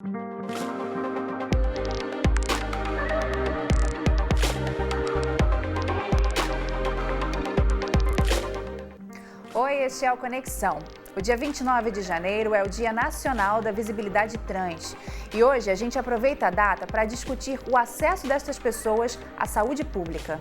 Oi, este é o Conexão. O dia 29 de janeiro é o Dia Nacional da Visibilidade Trans. E hoje a gente aproveita a data para discutir o acesso destas pessoas à saúde pública.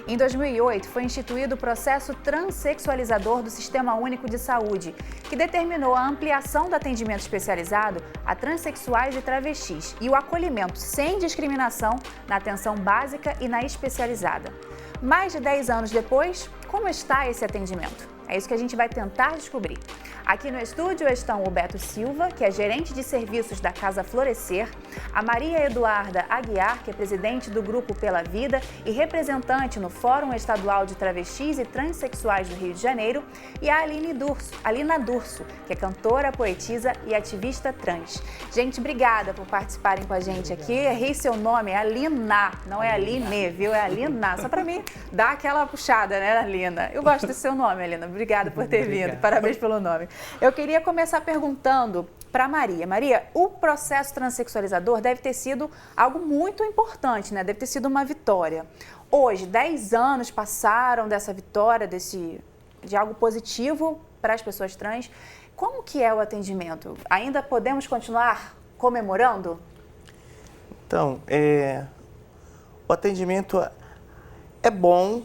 Em 2008, foi instituído o processo transexualizador do Sistema Único de Saúde, que determinou a ampliação do atendimento especializado a transexuais e travestis e o acolhimento sem discriminação na atenção básica e na especializada. Mais de 10 anos depois, como está esse atendimento? É isso que a gente vai tentar descobrir. Aqui no estúdio estão o Beto Silva, que é gerente de serviços da Casa Florescer, a Maria Eduarda Aguiar, que é presidente do Grupo Pela Vida e representante no Fórum Estadual de Travestis e Transsexuais do Rio de Janeiro, e a Alina Durso, que é cantora, poetisa e ativista trans. Gente, obrigada por participarem com a gente aqui. Errei seu nome, é Alina, não é Aline, viu? É Alina, só para mim dar aquela puxada, né, Alina? Eu gosto do seu nome, Alina. Obrigada por ter vindo. Parabéns pelo nome. Eu queria começar perguntando para Maria. Maria, o processo transexualizador deve ter sido algo muito importante, né? Deve ter sido uma vitória. Hoje, 10 anos passaram dessa vitória, de algo positivo para as pessoas trans. Como que é o atendimento? Ainda podemos continuar comemorando? Então, o atendimento é bom,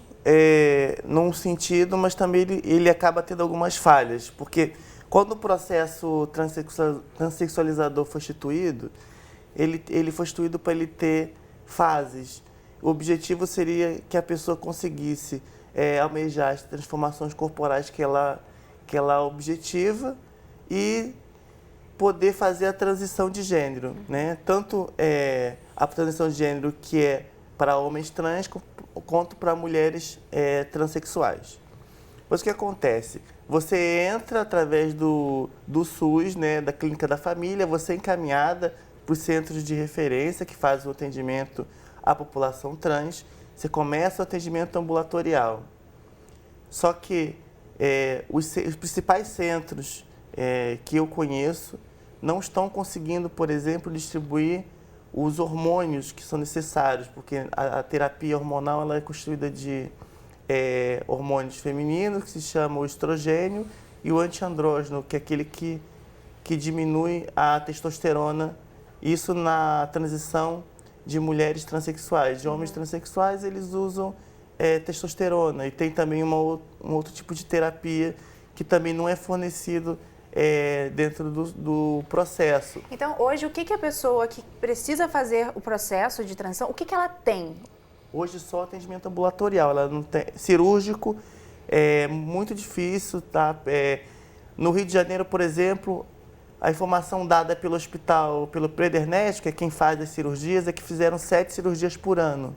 num sentido, mas também ele acaba tendo algumas falhas, porque quando o processo transexualizador foi instituído, ele foi instituído para ele ter fases. O objetivo seria que a pessoa conseguisse almejar as transformações corporais que ela objetiva e poder fazer a transição de gênero, né? Tanto a transição de gênero que é para homens trans, quanto para mulheres transexuais. Mas o que acontece? Você entra através do SUS, né, da Clínica da Família, você é encaminhada para os centros de referência que fazem o atendimento à população trans, você começa o atendimento ambulatorial. Só que os principais centros que eu conheço não estão conseguindo, por exemplo, distribuir os hormônios que são necessários, porque a terapia hormonal ela é constituída de hormônios femininos, que se chama o estrogênio, e o antiandrógeno, que é aquele que diminui a testosterona, isso na transição de mulheres transexuais. De homens transexuais, eles usam testosterona, e tem também um outro tipo de terapia que também não é fornecido dentro do processo. Então, hoje, o que a pessoa que precisa fazer o processo de transição, o que ela tem? Hoje só atendimento ambulatorial, ela não tem cirúrgico, é muito difícil, tá? No Rio de Janeiro, por exemplo, a informação dada pelo hospital, pelo Predernest, que é quem faz as cirurgias, é que fizeram 7 cirurgias por ano.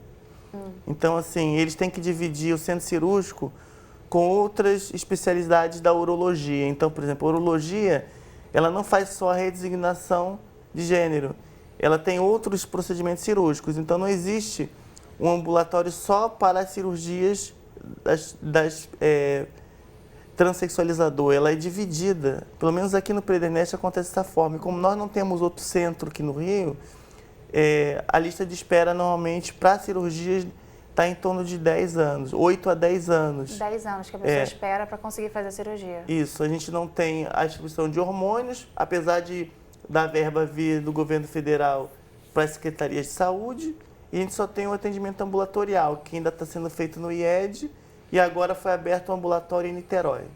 Então, assim, eles têm que dividir o centro cirúrgico com outras especialidades da urologia. Então, por exemplo, a urologia, ela não faz só a redesignação de gênero, ela tem outros procedimentos cirúrgicos. Então, não existe um ambulatório só para as cirurgias das transexualizador, ela é dividida. Pelo menos aqui no Predernest acontece dessa forma. E como nós não temos outro centro aqui no Rio, a lista de espera normalmente para cirurgias está em torno de 10 anos, 8 a 10 anos. 10 anos que a pessoa espera para conseguir fazer a cirurgia. Isso, a gente não tem a distribuição de hormônios, apesar da verba vir do governo federal para as secretarias de saúde, e a gente só tem o atendimento ambulatorial, que ainda está sendo feito no IED, e agora foi aberto um ambulatório em Niterói.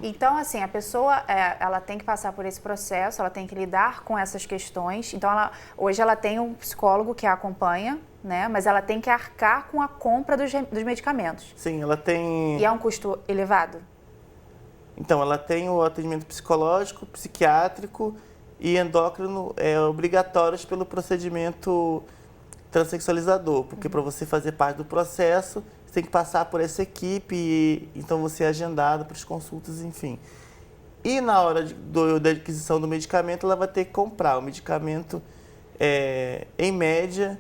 Então, assim, a pessoa, ela tem que passar por esse processo, ela tem que lidar com essas questões. Então, hoje ela tem um psicólogo que a acompanha, né? Mas ela tem que arcar com a compra dos medicamentos. Sim, ela tem... E é um custo elevado? Então, ela tem o atendimento psicológico, psiquiátrico e endócrino obrigatórios pelo procedimento transexualizador, porque para você fazer parte do processo, você tem que passar por essa equipe, e então você é agendado para as consultas, enfim. E na hora da aquisição do medicamento, ela vai ter que comprar. O medicamento, em média,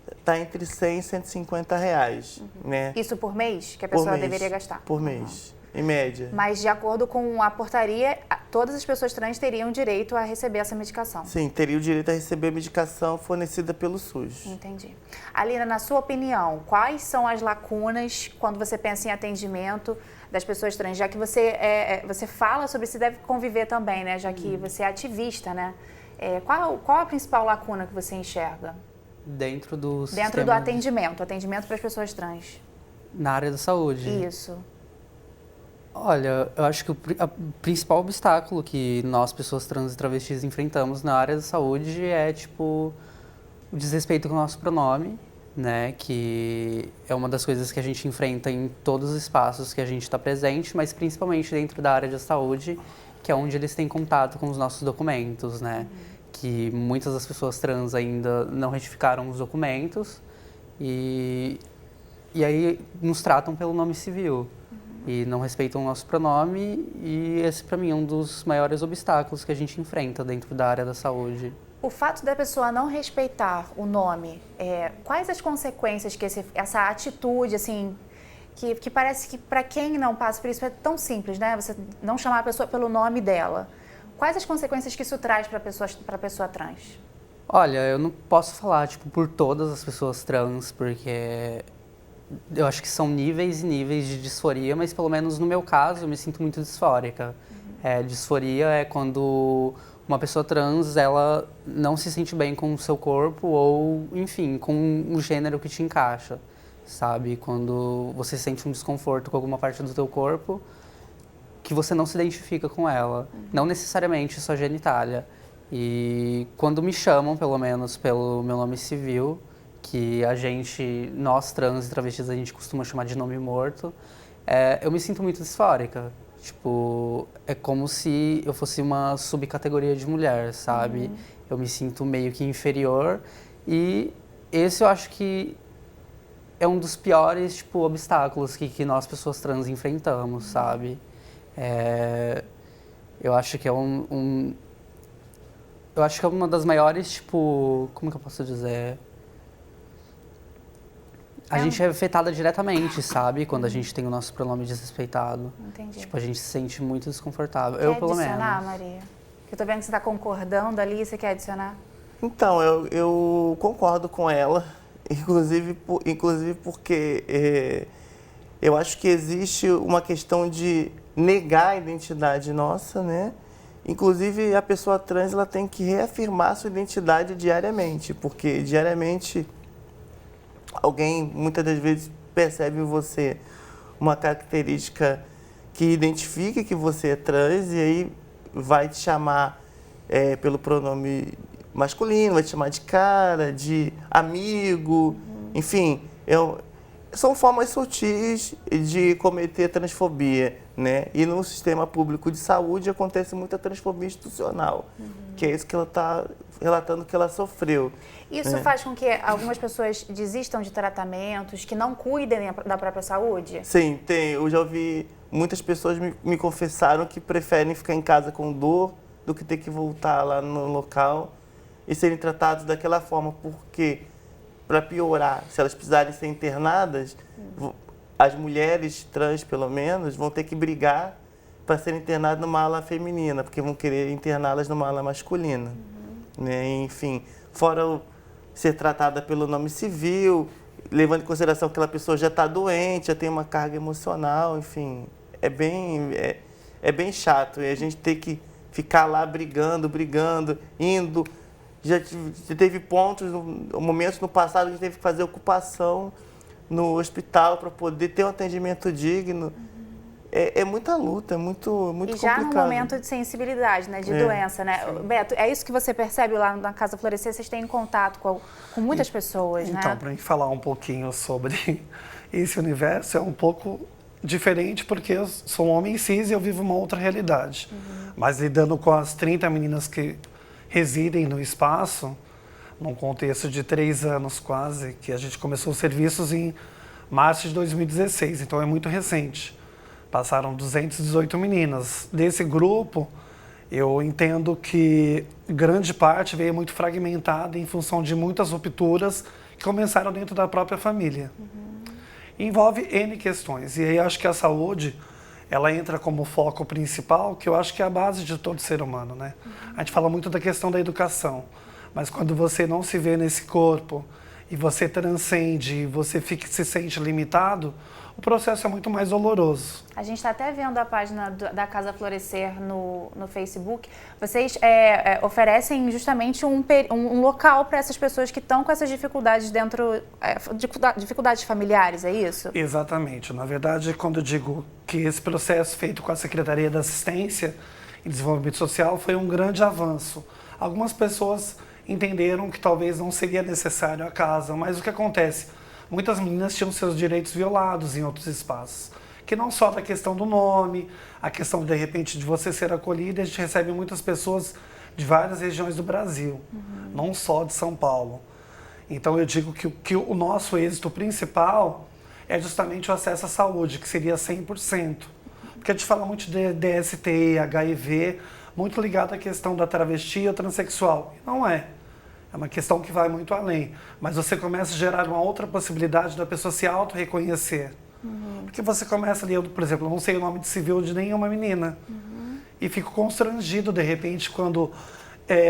está entre R$100 e R$150, né? Isso por mês que a pessoa deveria gastar? Por mês. Em média. Mas de acordo com a portaria, todas as pessoas trans teriam direito a receber essa medicação. Sim, teria o direito a receber a medicação fornecida pelo SUS. Entendi. Alina, na sua opinião, quais são as lacunas quando você pensa em atendimento das pessoas trans? Já que você fala sobre se deve conviver também, né? Já que você é ativista, né? Qual a principal lacuna que você enxerga? Dentro do atendimento para as pessoas trans. Na área da saúde. Isso. Olha, eu acho que o principal obstáculo que nós, pessoas trans e travestis, enfrentamos na área da saúde é, tipo, o desrespeito com o nosso pronome, né? Que é uma das coisas que a gente enfrenta em todos os espaços que a gente está presente, mas principalmente dentro da área da saúde, que é onde eles têm contato com os nossos documentos, né? Que muitas das pessoas trans ainda não retificaram os documentos e aí nos tratam pelo nome civil. E não respeitam o nosso pronome, e esse, para mim, é um dos maiores obstáculos que a gente enfrenta dentro da área da saúde. O fato da pessoa não respeitar o nome, quais as consequências que essa atitude, assim, que parece que para quem não passa por isso é tão simples, né? Você não chamar a pessoa pelo nome dela. Quais as consequências que isso traz para a pessoa trans? Olha, eu não posso falar, tipo, por todas as pessoas trans, porque eu acho que são níveis e níveis de disforia, mas pelo menos no meu caso eu me sinto muito disfórica. Disforia é quando uma pessoa trans, ela não se sente bem com o seu corpo ou, enfim, com o gênero que te encaixa, sabe? Quando você sente um desconforto com alguma parte do teu corpo que você não se identifica com ela, não necessariamente sua genitália. E quando me chamam, pelo menos pelo meu nome civil, que nós trans e travestis, a gente costuma chamar de nome morto, eu me sinto muito disfórica. Tipo, é como se eu fosse uma subcategoria de mulher, sabe? Eu me sinto meio que inferior e esse eu acho que é um dos piores, tipo, obstáculos que nós, pessoas trans, enfrentamos, sabe? Eu acho que é eu acho que é uma das maiores, tipo, como que eu posso dizer? A gente é afetada diretamente, sabe? Quando a gente tem o nosso pronome desrespeitado. Entendi. Tipo, a gente se sente muito desconfortável. Quer eu, pelo menos. adicionar, Maria? Eu tô vendo que você está concordando ali, você quer adicionar? Então, eu concordo com ela, inclusive porque eu acho que existe uma questão de negar a identidade nossa, né? Inclusive, a pessoa trans ela tem que reafirmar sua identidade diariamente, porque diariamente alguém muitas das vezes percebe em você uma característica que identifica que você é trans e aí vai te chamar pelo pronome masculino, vai te chamar de cara, de amigo, enfim, são formas sutis de cometer transfobia, né? E no sistema público de saúde acontece muita transfobia institucional, que é isso que ela está relatando que ela sofreu. Isso faz com que algumas pessoas desistam de tratamentos, que não cuidem da própria saúde? Sim, tem. Eu já ouvi muitas pessoas me confessaram que preferem ficar em casa com dor do que ter que voltar lá no local e serem tratados daquela forma, porque, para piorar, se elas precisarem ser internadas, as mulheres trans, pelo menos, vão ter que brigar para serem internadas numa ala feminina, porque vão querer interná-las numa ala masculina. Né? Enfim, fora ser tratada pelo nome civil, levando em consideração que aquela pessoa já está doente, já tem uma carga emocional, enfim, é bem chato. E a gente tem que ficar lá brigando, indo. Já teve momentos no passado que a gente teve que fazer ocupação no hospital para poder ter um atendimento digno. É muita luta, é muito complicado. E já no momento de sensibilidade, né, de doença, né? Sim. Beto, é isso que você percebe lá na Casa Florescer? Vocês têm contato com muitas pessoas, né? Então, para a gente falar um pouquinho sobre esse universo, é um pouco diferente porque eu sou um homem cis e eu vivo uma outra realidade. Mas lidando com as 30 meninas que residem no espaço, num contexto de 3 anos quase, que a gente começou os serviços em março de 2016, então é muito recente. Passaram 218 meninas. Desse grupo, eu entendo que grande parte veio muito fragmentada em função de muitas rupturas que começaram dentro da própria família. Envolve N questões. E aí acho que a saúde ela entra como foco principal, que eu acho que é a base de todo ser humano, né? A gente fala muito da questão da educação, mas quando você não se vê nesse corpo e você transcende, você se sente limitado, o processo é muito mais doloroso. A gente está até vendo a página da Casa Florescer no Facebook. Vocês oferecem justamente um local para essas pessoas que estão com essas dificuldades dificuldades familiares, é isso? Exatamente. Na verdade, quando eu digo que esse processo feito com a Secretaria da Assistência e Desenvolvimento Social foi um grande avanço. Algumas pessoas entenderam que talvez não seria necessário a casa, mas o que acontece? Muitas meninas tinham seus direitos violados em outros espaços, que não só da questão do nome, a questão, de repente, de você ser acolhida. A gente recebe muitas pessoas de várias regiões do Brasil, não só de São Paulo. Então, eu digo que o nosso êxito principal é justamente o acesso à saúde, que seria 100%. Porque a gente fala muito de DST, HIV, muito ligado à questão da travesti ou transexual. E não é. É uma questão que vai muito além. Mas você começa a gerar uma outra possibilidade da pessoa se auto-reconhecer. Porque você começa ali, por exemplo, eu não sei o nome de civil de nenhuma menina. E fico constrangido, de repente, quando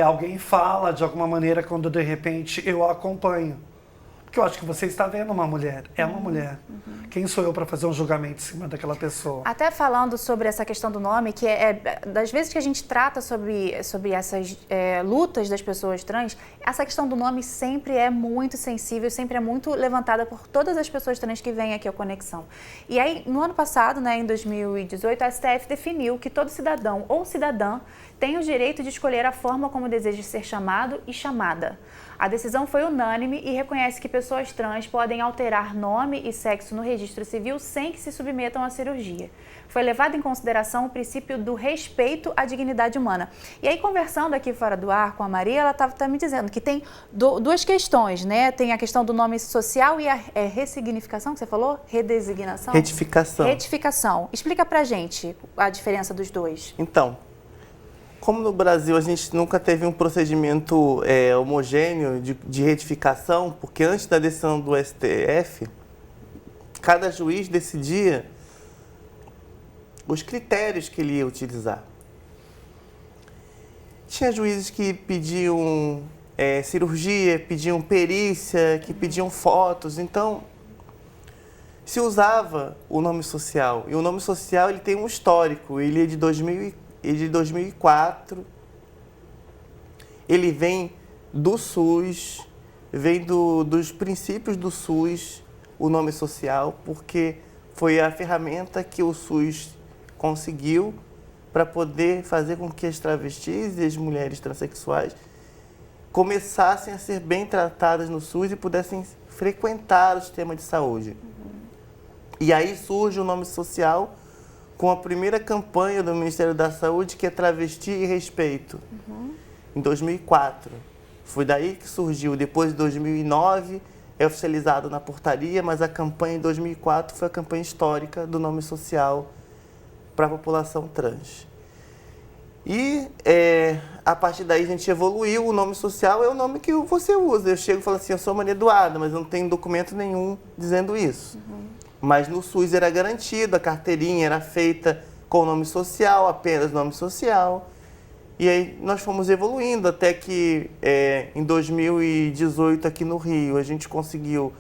alguém fala de alguma maneira, quando de repente eu a acompanho. Porque eu acho que você está vendo uma mulher, é uma mulher. Quem sou eu para fazer um julgamento em cima daquela pessoa? Até falando sobre essa questão do nome, que das vezes que a gente trata sobre essas lutas das pessoas trans, essa questão do nome sempre é muito sensível, sempre é muito levantada por todas as pessoas trans que vêm aqui ao Conexão. E aí, no ano passado, né, em 2018, a STF definiu que todo cidadão ou cidadã tem o direito de escolher a forma como deseja ser chamado e chamada. A decisão foi unânime e reconhece que pessoas trans podem alterar nome e sexo no registro civil sem que se submetam à cirurgia. Foi levado em consideração o princípio do respeito à dignidade humana. E aí, conversando aqui fora do ar com a Maria, ela tá me dizendo que tem duas questões, né? Tem a questão do nome social e a ressignificação, que você falou? Redesignação? Retificação. Retificação. Explica pra gente a diferença dos dois. Então, como no Brasil a gente nunca teve um procedimento homogêneo de retificação, porque antes da decisão do STF, cada juiz decidia os critérios que ele ia utilizar. Tinha juízes que pediam cirurgia, pediam perícia, que pediam fotos. Então, se usava o nome social. E o nome social ele tem um histórico, ele é de 2004, ele vem do SUS, vem dos princípios do SUS, o nome social, porque foi a ferramenta que o SUS conseguiu para poder fazer com que as travestis e as mulheres transexuais começassem a ser bem tratadas no SUS e pudessem frequentar o sistema de saúde. E aí surge o nome social com a primeira campanha do Ministério da Saúde, que é Travesti e Respeito, em 2004. Foi daí que surgiu. Depois de 2009, é oficializado na portaria, mas a campanha em 2004 foi a campanha histórica do nome social para a população trans. E a partir daí a gente evoluiu, o nome social é o nome que você usa. Eu chego e falo assim, eu sou Maria Eduarda, mas eu não tenho documento nenhum dizendo isso. Mas no SUS era garantido, a carteirinha era feita com o nome social, apenas nome social. E aí nós fomos evoluindo até que em 2018 aqui no Rio a gente conseguiu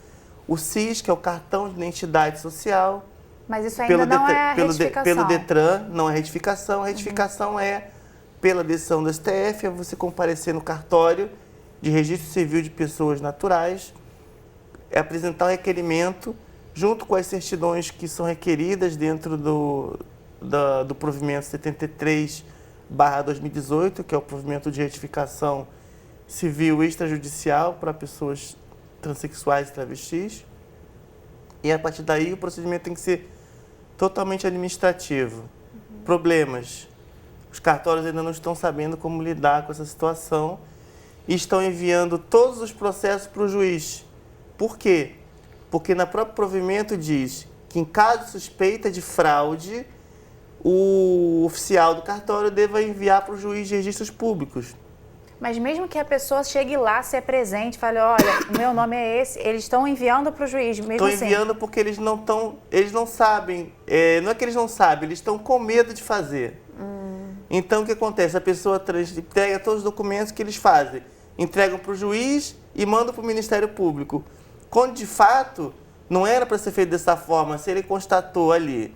o CIS, que é o cartão de identidade social. Mas isso ainda não é retificação. Pelo Detran, não é retificação. A retificação é pela decisão do STF, é você comparecer no cartório de registro civil de pessoas naturais, apresentar o requerimento junto com as certidões que são requeridas dentro do provimento 73/2018, que é o provimento de retificação civil extrajudicial para pessoas transexuais e travestis. E a partir daí o procedimento tem que ser totalmente administrativo. Problemas. Os cartórios ainda não estão sabendo como lidar com essa situação e estão enviando todos os processos para o juiz. Por quê? Porque no próprio provimento diz que em caso de suspeita de fraude, o oficial do cartório deva enviar para o juiz de registros públicos. Mas mesmo que a pessoa chegue lá, se apresente, fale, olha, o meu nome é esse, eles estão enviando para o juiz, mesmo Estão assim. enviando porque eles não sabem, não é que eles não sabem, eles estão com medo de fazer. Então, o que acontece? A pessoa entrega todos os documentos que eles fazem, entregam para o juiz e mandam para o Ministério Público. Quando, de fato, não era para ser feito dessa forma, se ele constatou ali,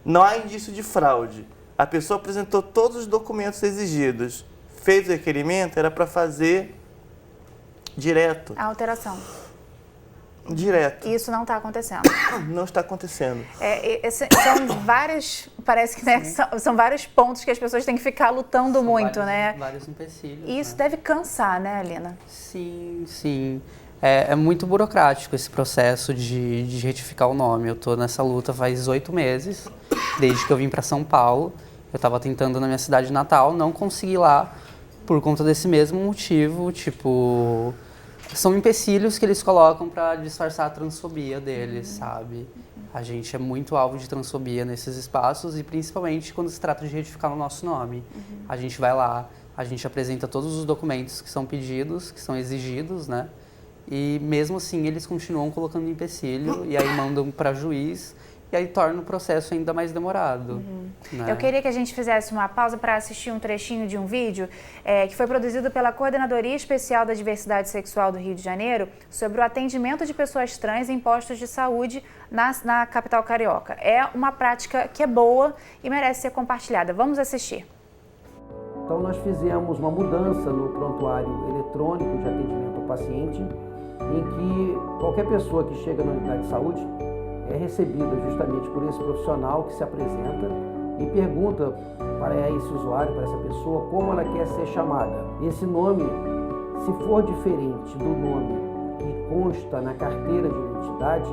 não há indício de fraude, a pessoa apresentou todos os documentos exigidos, fez o requerimento, era para fazer direto. A alteração. Direto. Isso não está acontecendo. Não está acontecendo. São vários, parece que, né, são vários pontos que as pessoas têm que ficar lutando São muito, vários, né? Vários empecilhos. E isso né? deve cansar, né, Alina? Sim, sim. É muito burocrático esse processo de retificar o nome. Eu estou nessa luta faz 8 meses, desde que eu vim para São Paulo. Eu estava tentando na minha cidade natal, não consegui lá por conta desse mesmo motivo, tipo... São empecilhos que eles colocam para disfarçar a transfobia deles, sabe? A gente é muito alvo de transfobia nesses espaços e principalmente quando se trata de retificar o nosso nome. A gente vai lá, a gente apresenta todos os documentos que são pedidos, que são exigidos, né? E mesmo assim eles continuam colocando empecilho e aí mandam para juiz e aí torna o processo ainda mais demorado. Né? Eu queria que a gente fizesse uma pausa para assistir um trechinho de um vídeo que foi produzido pela Coordenadoria Especial da Diversidade Sexual do Rio de Janeiro sobre o atendimento de pessoas trans em postos de saúde na capital carioca. É uma prática que é boa e merece ser compartilhada. Vamos assistir. Então nós fizemos uma mudança no prontuário eletrônico de atendimento ao paciente, em que qualquer pessoa que chega na unidade de saúde é recebida justamente por esse profissional que se apresenta e pergunta para esse usuário, para essa pessoa, como ela quer ser chamada. Esse nome, se for diferente do nome que consta na carteira de identidade,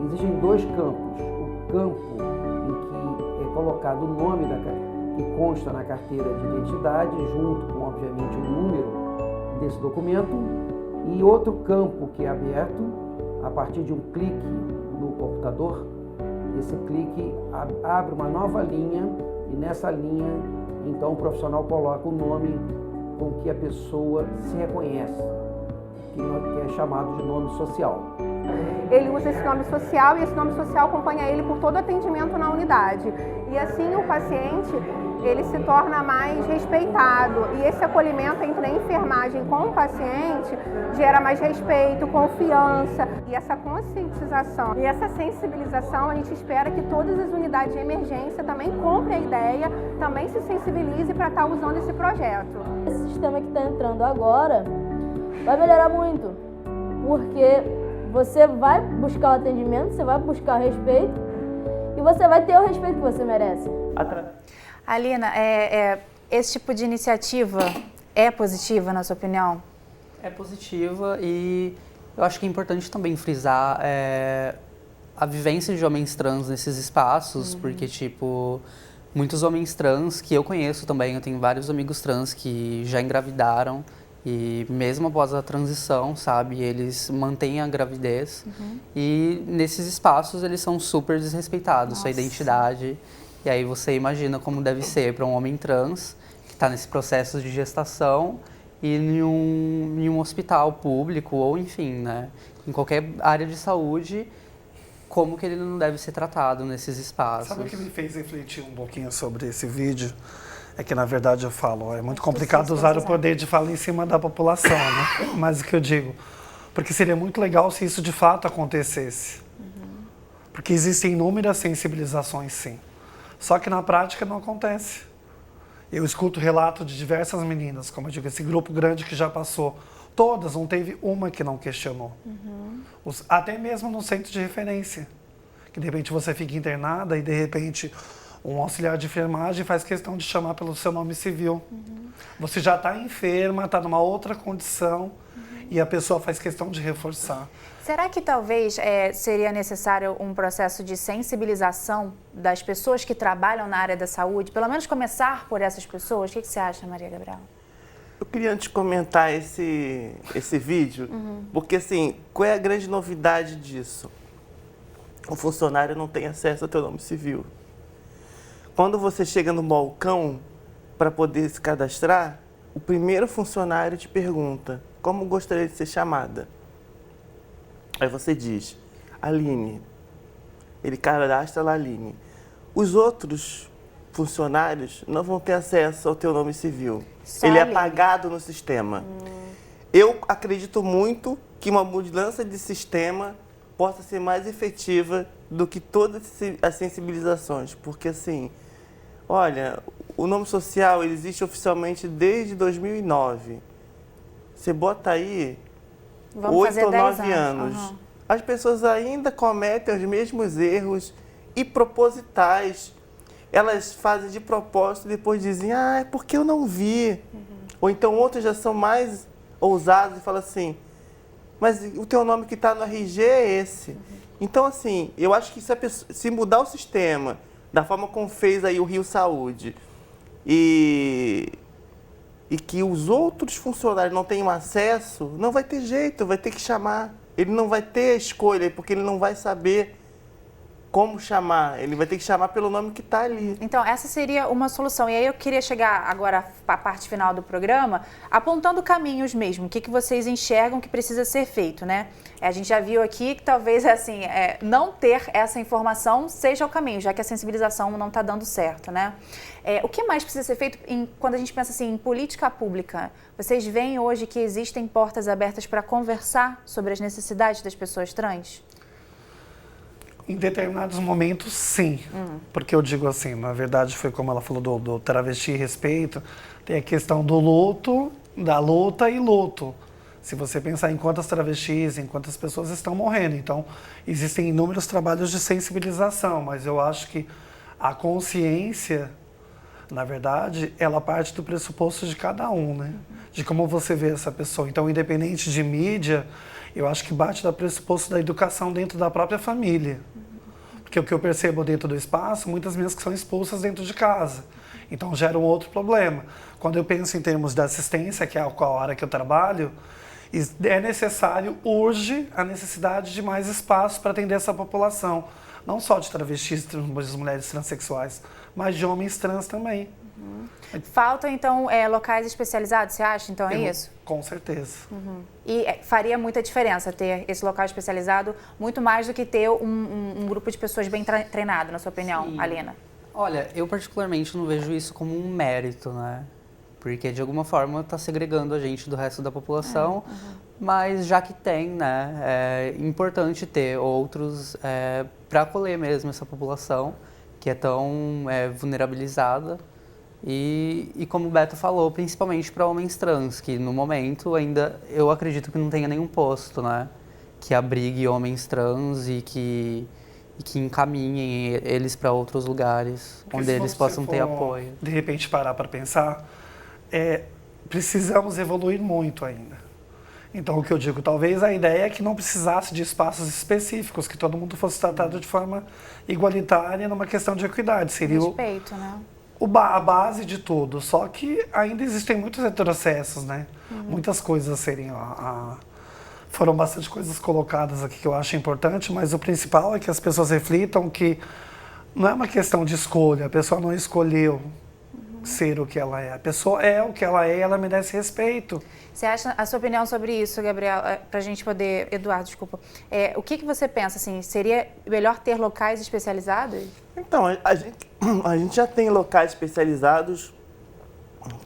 existem 2 campos. O campo em que é colocado o nome que consta na carteira de identidade, junto com, obviamente, o número desse documento, e outro campo que é aberto a partir de um clique no computador. Esse clique abre uma nova linha e nessa linha, então, o profissional coloca o nome com que a pessoa se reconhece, que é chamado de nome social. Ele usa esse nome social e esse nome social acompanha ele por todo o atendimento na unidade. E assim o paciente, ele se torna mais respeitado. E esse acolhimento entre a enfermagem com o paciente gera mais respeito, confiança. E essa conscientização e essa sensibilização, a gente espera que todas as unidades de emergência também comprem a ideia, também se sensibilize para estar usando esse projeto. Esse sistema que está entrando agora vai melhorar muito, porque você vai buscar o atendimento, você vai buscar o respeito e você vai ter o respeito que você merece. Alina, esse tipo de iniciativa é positiva, na sua opinião? É positiva e eu acho que é importante também frisar a vivência de homens trans nesses espaços, porque, tipo, muitos homens trans que eu conheço também, eu tenho vários amigos trans que já engravidaram e mesmo após a transição, sabe, eles mantêm a gravidez e nesses espaços eles são super desrespeitados, sua identidade. E aí você imagina como deve ser para um homem trans que está nesse processo de gestação e em um hospital público ou enfim, né, em qualquer área de saúde, como que ele não deve ser tratado nesses espaços. Sabe o que me fez refletir um pouquinho sobre esse vídeo? É que, na verdade, eu falo, é muito complicado usar o poder de fala em cima da população, né? Mas o que eu digo, porque seria muito legal se isso de fato acontecesse. Porque existem inúmeras sensibilizações, sim. Só que na prática não acontece. Eu escuto relato de diversas meninas, como eu digo, esse grupo grande que já passou. Todas, não teve uma que não questionou. Até mesmo no centro de referência. Que de repente você fica internada e de repente um auxiliar de enfermagem faz questão de chamar pelo seu nome civil. Você já está enferma, está numa outra condição e a pessoa faz questão de reforçar. Será que talvez seria necessário um processo de sensibilização das pessoas que trabalham na área da saúde? Pelo menos começar por essas pessoas? O que você acha, Maria Gabriela? Eu queria antes comentar esse vídeo, porque assim, qual é a grande novidade disso? O funcionário não tem acesso ao teu nome civil. Quando você chega no balcão para poder se cadastrar, o primeiro funcionário te pergunta, como gostaria de ser chamada? Aí você diz, Aline. Ele cadastra lá Aline. Os outros funcionários não vão ter acesso ao teu nome civil. Só Ele é Aline. apagado no sistema. Eu acredito muito que uma mudança de sistema possa ser mais efetiva do que todas as sensibilizações. Porque, assim, olha, o nome social ele existe oficialmente desde 2009. Você bota aí Vamos 8 fazer ou 10 9 anos. Uhum. As pessoas ainda cometem os mesmos erros e propositais. Elas fazem de propósito e depois dizem, é porque eu não vi. Ou então outros já são mais ousados e falam assim, mas o teu nome que está no RG é esse. Então, assim, eu acho que se mudar o sistema da forma como fez aí o Rio Saúde e que os outros funcionários não tenham acesso, não vai ter jeito, vai ter que chamar. Ele não vai ter escolha, porque ele não vai saber como chamar. Ele vai ter que chamar pelo nome que está ali. Então, essa seria uma solução. E aí eu queria chegar agora à parte final do programa, apontando caminhos mesmo. O que vocês enxergam que precisa ser feito, né? A gente já viu aqui que talvez, assim, não ter essa informação seja o caminho, já que a sensibilização não está dando certo, né? O que mais precisa ser feito quando a gente pensa assim, em política pública? Vocês veem hoje que existem portas abertas para conversar sobre as necessidades das pessoas trans? Em determinados momentos, sim. Porque eu digo assim, na verdade, foi como ela falou do travesti respeito, tem a questão do luto, da luta e luto. Se você pensar em quantas travestis, em quantas pessoas estão morrendo. Então, existem inúmeros trabalhos de sensibilização, mas eu acho que a consciência, na verdade, ela parte do pressuposto de cada um, né? De como você vê essa pessoa. Então, independente de mídia, eu acho que bate do pressuposto da educação dentro da própria família. Porque o que eu percebo dentro do espaço, muitas meninas que são expulsas dentro de casa. Então, gera um outro problema. Quando eu penso em termos de assistência, que é a área que eu trabalho, é necessário, urge a necessidade de mais espaço para atender essa população. Não só de travestis, de mulheres transexuais, mas de homens trans também. Faltam, então, locais especializados, você acha? Então, é isso? Com certeza. E faria muita diferença ter esse local especializado, muito mais do que ter um grupo de pessoas bem treinado, na sua opinião, Sim. Alina? Olha, eu particularmente não vejo isso como um mérito, né? Porque de alguma forma está segregando a gente do resto da população, mas já que tem, né, é importante ter outros para acolher mesmo essa população que é tão vulnerabilizada. E como o Beto falou, principalmente para homens trans, que no momento ainda eu acredito que não tenha nenhum posto, né, que abrigue homens trans e que encaminhem eles para outros lugares, Porque onde se eles você possam ter for, apoio. De repente parar para pensar, precisamos evoluir muito ainda. Então o que eu digo, talvez a ideia é que não precisasse de espaços específicos, que todo mundo fosse tratado de forma igualitária numa questão de equidade. Seria Respeito, né? a base de tudo, só que ainda existem muitos retrocessos, né? Muitas coisas a serem... foram bastante coisas colocadas aqui que eu acho importante, mas o principal é que as pessoas reflitam que não é uma questão de escolha, a pessoa não escolheu ser o que ela é. A pessoa é o que ela é e ela merece respeito. Você acha, a sua opinião sobre isso, Gabriel, para a gente poder... Eduardo, desculpa. O que você pensa, assim, seria melhor ter locais especializados? Então, a gente já tem locais especializados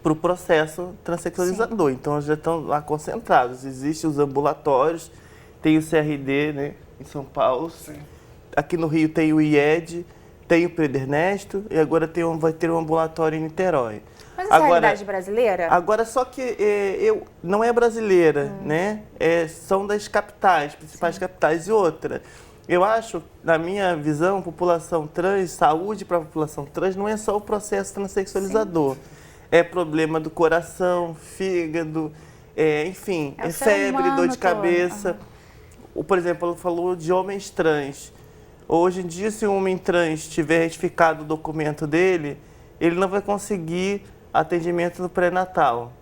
para o processo transexualizador. Sim. Então, já estão lá concentrados. Existem os ambulatórios, tem o CRD, né, em São Paulo. Sim. Aqui no Rio tem o IED, tem o Pedro Ernesto e agora vai ter um ambulatório em Niterói. Mas essa é a realidade brasileira? Agora, só que não é brasileira, né? São das capitais, principais capitais. E outra, eu acho, na minha visão, população trans, saúde para a população trans não é só o processo transexualizador. Sim. É problema do coração, fígado, enfim, febre, dor de cabeça. Por exemplo, ela falou de homens trans. Hoje em dia, se um homem trans tiver retificado o documento dele, ele não vai conseguir atendimento no pré-natal.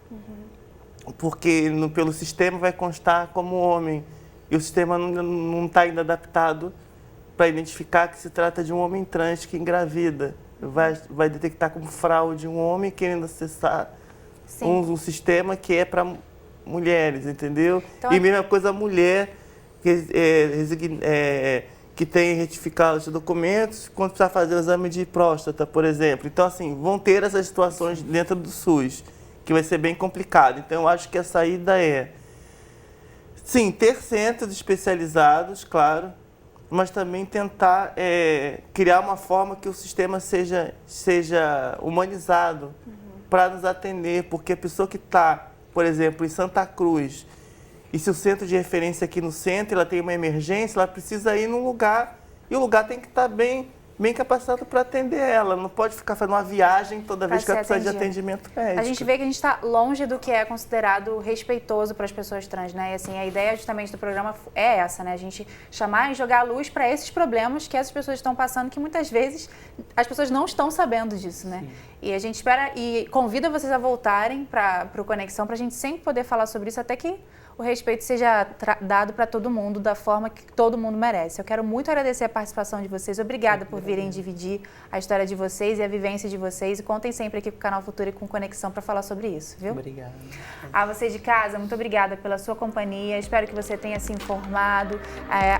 Porque pelo sistema vai constar como homem. E o sistema não está ainda adaptado para identificar que se trata de um homem trans que engravida. Vai detectar como fraude um homem querendo acessar um sistema que é para mulheres, entendeu? Então, e mesma coisa a mulher que tem retificado os documentos quando precisa fazer o exame de próstata, por exemplo. Então, assim, vão ter essas situações dentro do SUS, que vai ser bem complicado. Então, eu acho que a saída sim, ter centros especializados, claro, mas também tentar criar uma forma que o sistema seja humanizado para nos atender, porque a pessoa que está, por exemplo, em Santa Cruz, e se o centro de referência aqui no centro, ela tem uma emergência, ela precisa ir num lugar, e o lugar tem que estar bem capacitado para atender ela. Não pode ficar fazendo uma viagem toda vez que ela precisa de atendimento médico. A gente vê que a gente está longe do que é considerado respeitoso para as pessoas trans, né? E assim, a ideia justamente do programa é essa, né? A gente chamar e jogar a luz para esses problemas que essas pessoas estão passando, que muitas vezes as pessoas não estão sabendo disso, né? Sim. E a gente espera e convida vocês a voltarem para o Conexão, para a gente sempre poder falar sobre isso, até que o respeito seja dado para todo mundo da forma que todo mundo merece. Eu quero muito agradecer a participação de vocês. Obrigada por virem dividir a história de vocês e a vivência de vocês. E contem sempre aqui com o Canal Futuro e com Conexão para falar sobre isso, viu? Obrigado. A você de casa, muito obrigada pela sua companhia. Espero que você tenha se informado,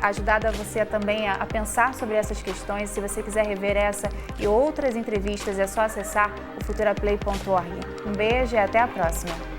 ajudado a você também a pensar sobre essas questões. Se você quiser rever essa e outras entrevistas, é só acessar o futuraplay.org. Um beijo e até a próxima.